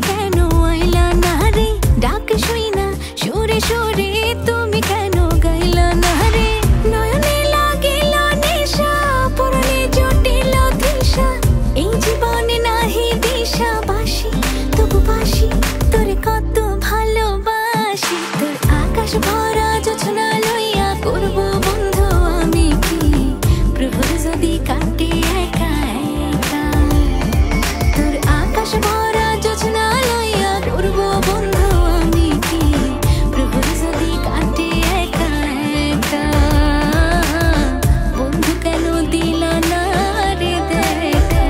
কেন আইলা না রে, ডাক শুই না সুরে সুরে তুমি কেন গাইলা না রে। নয়নে লাগিল নেশা, পরনে জটিল তৃষা, এই জীবনে নাহি দিশা। বাসি তবু বাসি তোরে কত ভালোবাসি। তোর আকাশ ভরা জোছনা লইয়া করব বন্ধু আমি কি, প্রহর যদি কাটে একা একা। তোর আকাশ ভরা জোছনা লইয়া করব বন্ধু আমি কি, প্রহর যদি কাটে একা একা। বন্ধু কেন দিলা না রে দেখা।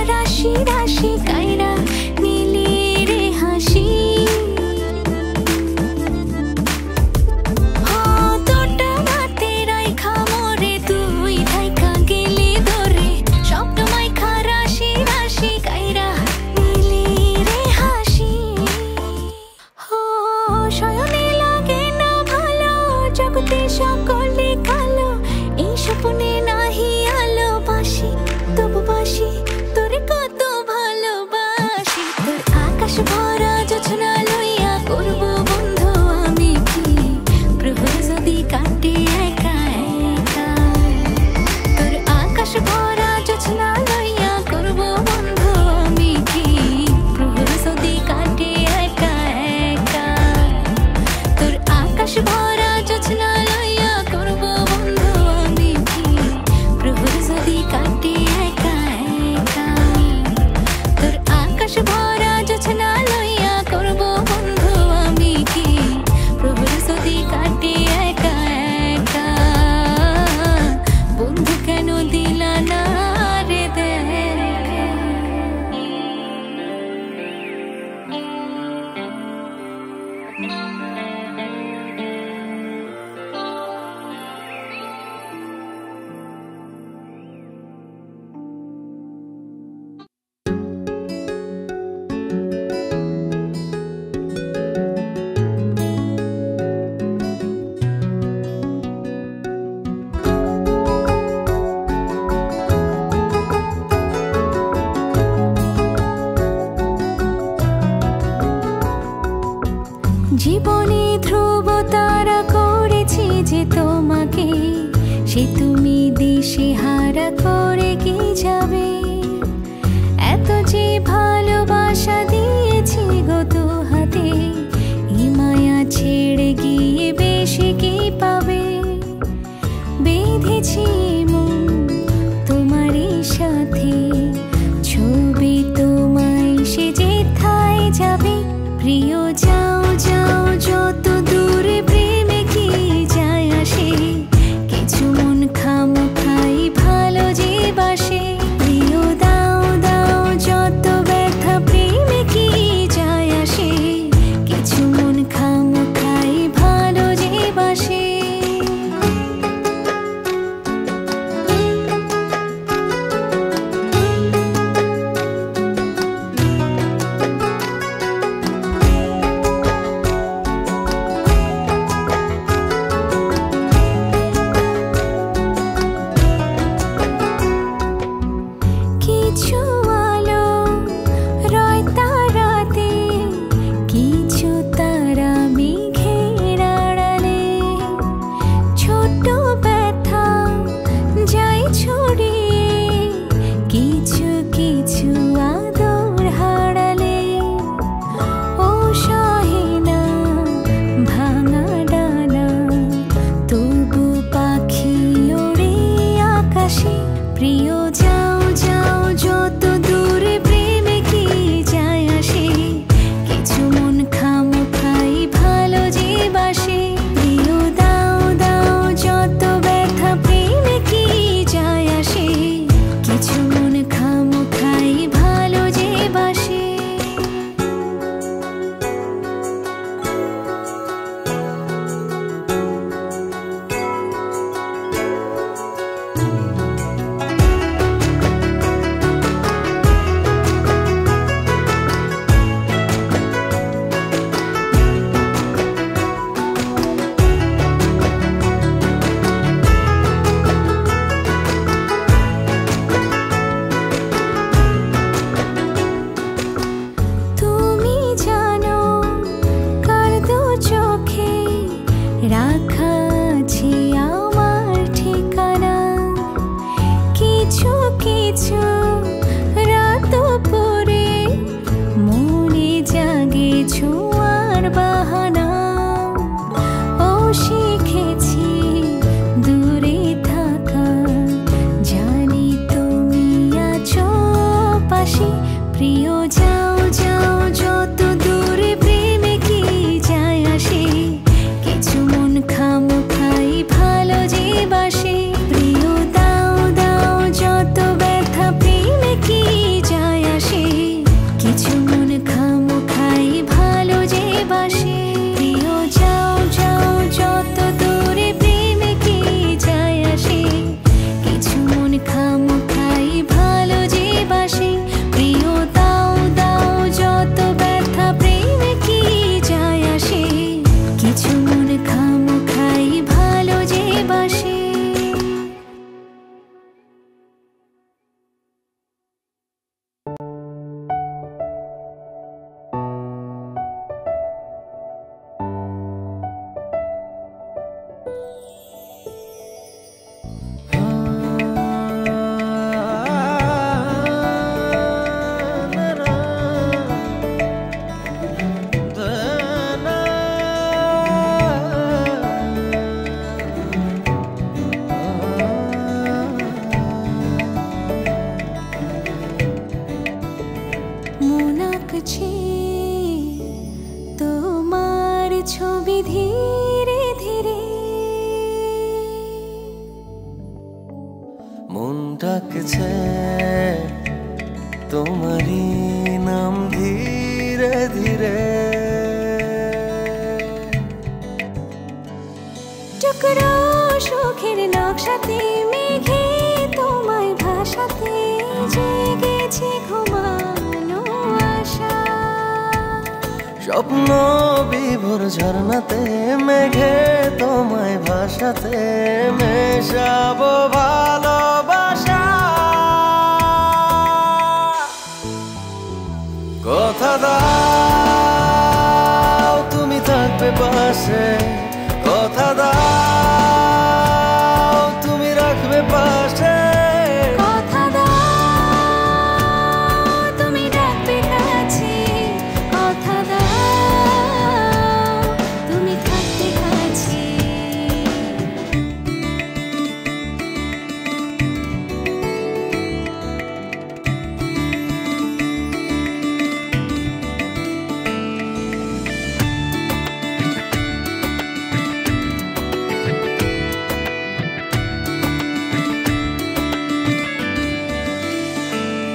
রাশি রাশি কাইরা নীলি রে হাসি, তোটা রাতে রাইখা মোরে তুই থাইকা গেলি ধরে। স্বপ্নময় খা রাশি রাশি কাইরা নীলি রে হাসি। শয়নে লাগে না ভালো, জগতে সকলে কালো, এই স্বপ্নে নাহি আলো। বাসি তবু বাসি তোরে কত ভালোবাসি। তোর আকাশ ভরা জোছনা লইয়া করব বন্ধু আমি কি, প্রহর যদি কাটে একা একা। তোর আকাশ ভরা জোছনা লইয়া করব বন্ধু আমি কি, প্রহর যদি কাটে একা একা। তোর আকাশ ভরা জোছনা লইয়া করব বন্ধু আমি কি, প্রহর যদি কাটে একা একা। তোর আকাশ ভরা জোছনা লইয়া করব বন্ধু আমি কি, প্রহর যদি কাটে একা একা। বন্ধু কেন দিলা না রে দেখা। জীবনে ধ্রুব তারা করেছি যে তোমাকে, সে তুমি দিশে হারা করে কি যাবে। এত যে ভালোবাসা দিয়েছি গো দু হাতে, এই মায়া ছেড়ে গিয়ে বেশি কি পাবে। বেঁধেছি মন তোমারই সাথে, ছবি তোমায় সে যেথায় যাবে। প্রিয় যাও যাও যত দূরে, প্রেমে কি যায় আসে, কিছু মন খামোখাই ভালো যে বাসে। প্রিয় দাও দাও যত ব্যথা, প্রেমে কি যায় আসে, কিছু মন খামোখাই ভালো যে বাসে। ডাকছে তোমারই নাম ধীরে ধীরে। টুকরো সুখের নকশাতে মেঘে তোমায় ভাসাতে জেগেছে ঘুমানো আশা। স্বপ্ন বিভোর ঝরনাতে মেঘে তোমায় ভাসাতে মেশাবো ভালোবাসা। কথা দাও তুমি থাকবে পাশে, কথা দাও তুমি রাখবে পাশে, কথা দাও তুমি রাখবে কাছে, কথা দাও তুমি থাকবে কাছে।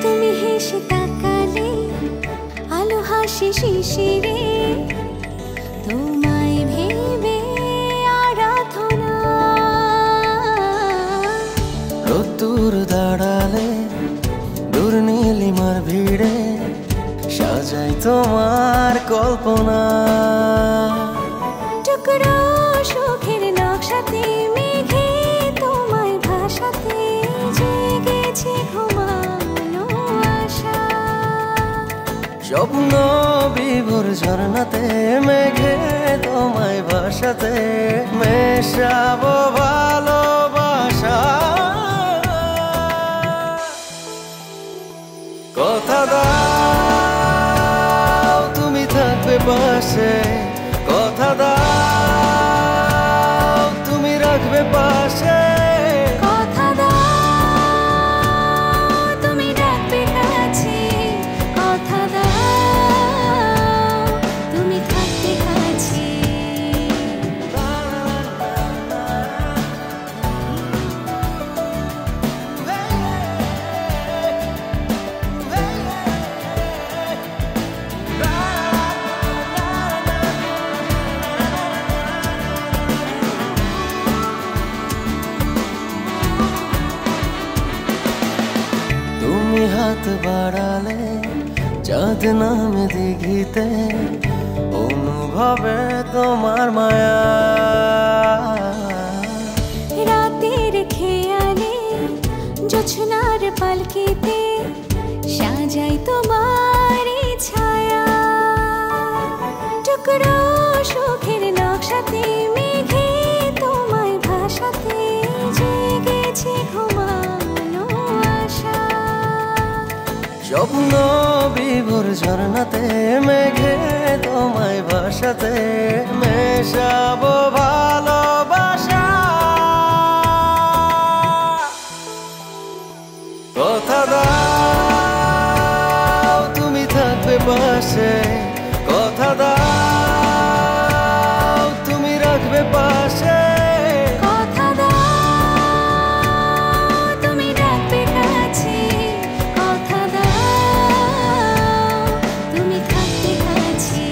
তুমি হেসে তাকালে আলো হাসি শিশিরে, তোমায় ভেবে আরাধনা। রোদ্দুর দাঁড়ালে দূর নীলিমার ভিড়ে সাজাই তোমার কল্পনা। টুকরো সুখের নকশাতে মেঘে তোমায় ভাসাতে জেগেছে ঘুমানো আশা। স্বপ্ন বিভোর ঝরনাতে মেঘে তোমায় ভাসাতে মেশাবো ভালোবাসা। কথা দাও তুমি থাকবে পাশে, কথা দাও তুমি রাখবে পাশে, কথা দাও তুমি রাখবে কাছে, কথা দাও তুমি থাকবে কাছে। তুমি হাত বাড়ালে চাঁদ নামে দিঘিতে অনুভবে তোমার মায়া। রাতের খেয়ালে জোছনার পালকিতে সাজাই তোমার ছায়া। টুকরো সুখের নকশাতে মেঘে তোমায় ভাসাতে জেগেছে ঘুমানো আশা। স্বপ্ন বিভোর ঝরনাতে মেঘে তোমায় ভাসাতে মেশাবো ভালোবাসা। কথা দাও তুমি থাকবে পাশে, কথা দাও তুমি রাখবে পাশে, কথা দাও তুমি রাখবে কাছে, কথা দাও তুমি থাকবে কাছে।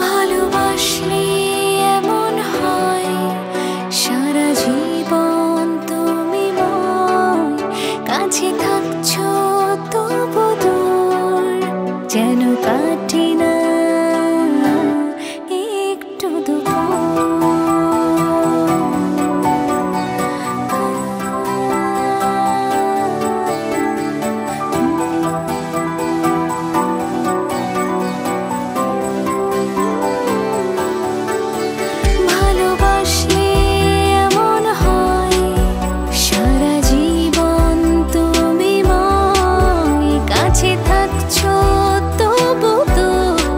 ভালোবাসলে এমন হয় সারা জীবন তুমি ময়, কাছে থাকছো তবু দূর, যেন কাটে না একটু ভালোবাসলে এমন হয় সারা জীবন তুমি ময়, কাছে থাকছো তবু দূর,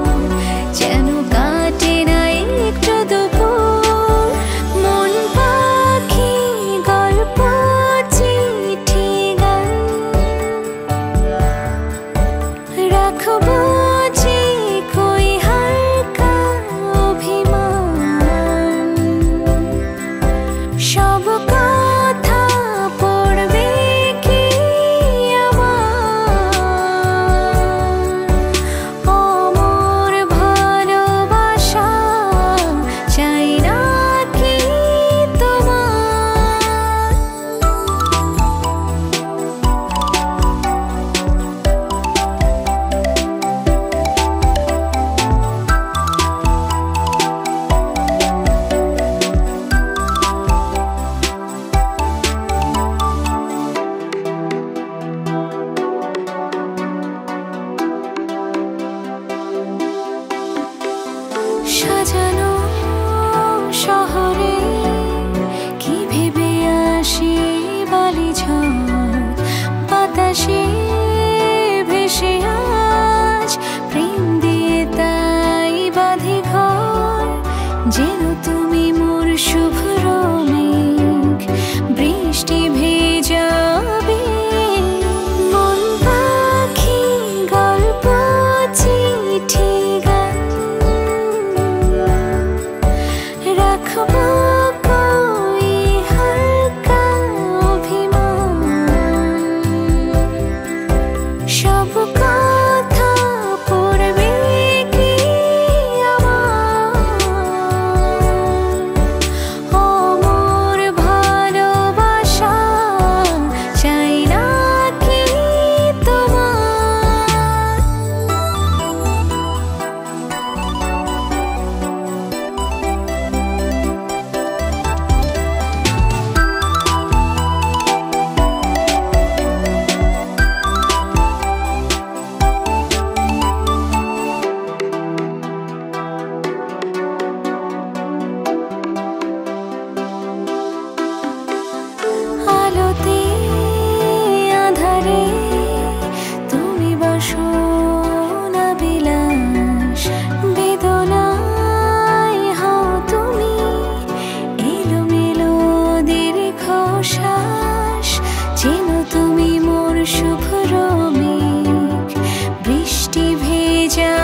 ভেজা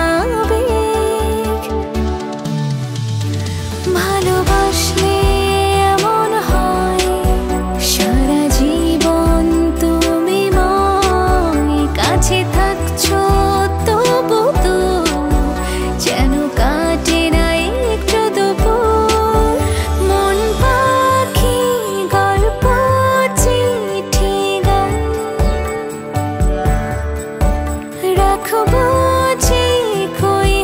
আবেগ। ভালোবাসলে এমন হয় সারা জীবন তুমি ময়, কাছে থাকছো তবু তো যেন কাটে না একটু দুপুর। মন পাখি গল্প চিঠি গান রাখবো যে কই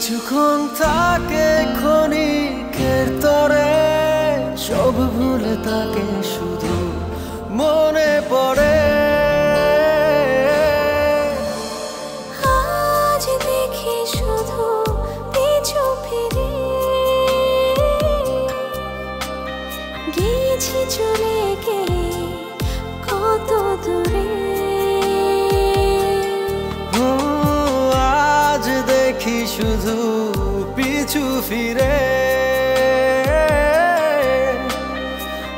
কিছুক্ষণ থাকে ক্ষণিকের তরে, সব ভুলে তাকে শুধু মনে পড়ে। আজ দেখি শুধু পিছু ফিরে, গিয়েছি চলে গে কত দূরে। আজ দেখি শুধু পিছু ফিরে,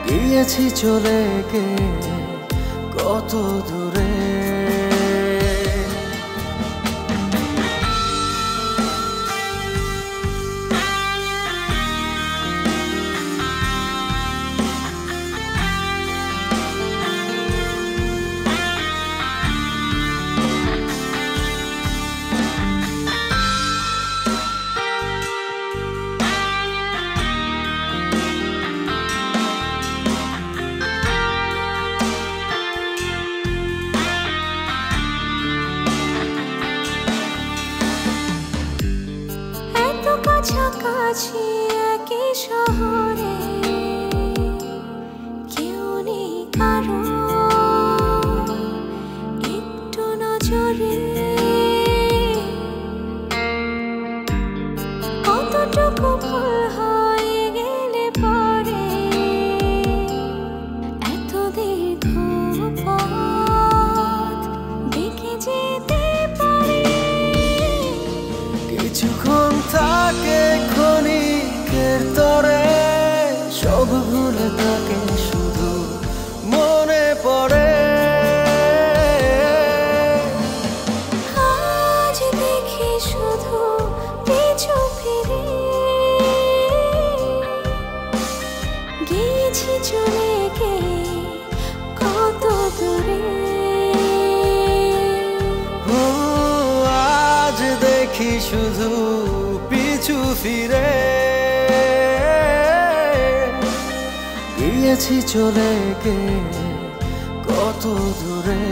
গিয়েছি চলে গে কত দূরে। কাছাকাছি একই শহরে, কেউ নেই কারো একটু নজরে। কতটুকু ভুল হয়ে গেলে পরে এত দীর্ঘ পথ বেঁকে যেতে পারে। কিছুক্ষণ থাকে ক্ষণিকের তরে, সব ভুলে তাকে শুধু মনে পড়ে। আজ দেখি শুধু পিছু ফিরে, গিয়েছি চলে গে কত দূরে। আজ দেখি শুধু পিছু ফিরে, গিয়েছি চলে গে কত দূরে।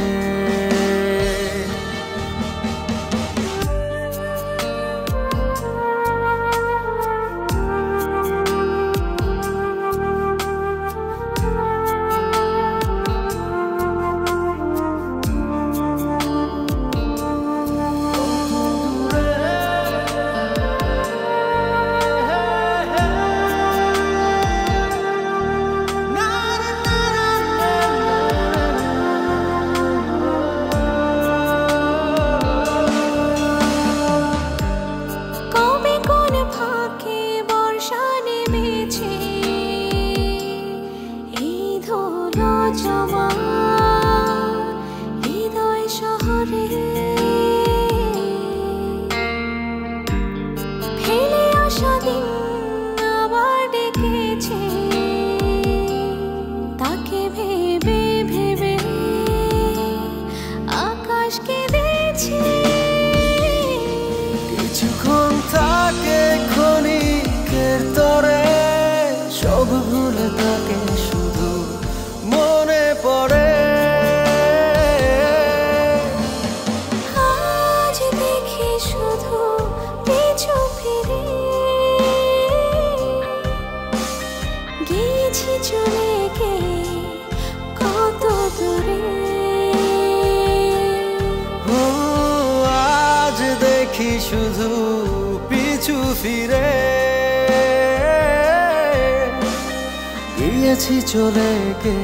জমা হৃদয় শহরে ফেলে আসা দিন আবার ডেকেছে, তাকে ভেবে ভেবে আকাশ কেঁদেছে। কিছুক্ষণ থাকে ক্ষণিকের তরে, সব ভুলে তাকে শুধু মনে পড়ে। আজ দেখি শুধু পিছু ফিরে, গিয়েছি চলে গে কত দূরে। আজ দেখি শুধু পিছু ফিরে, গিয়েছি চলে গে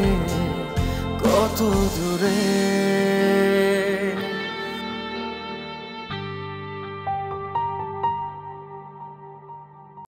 কত দূরে।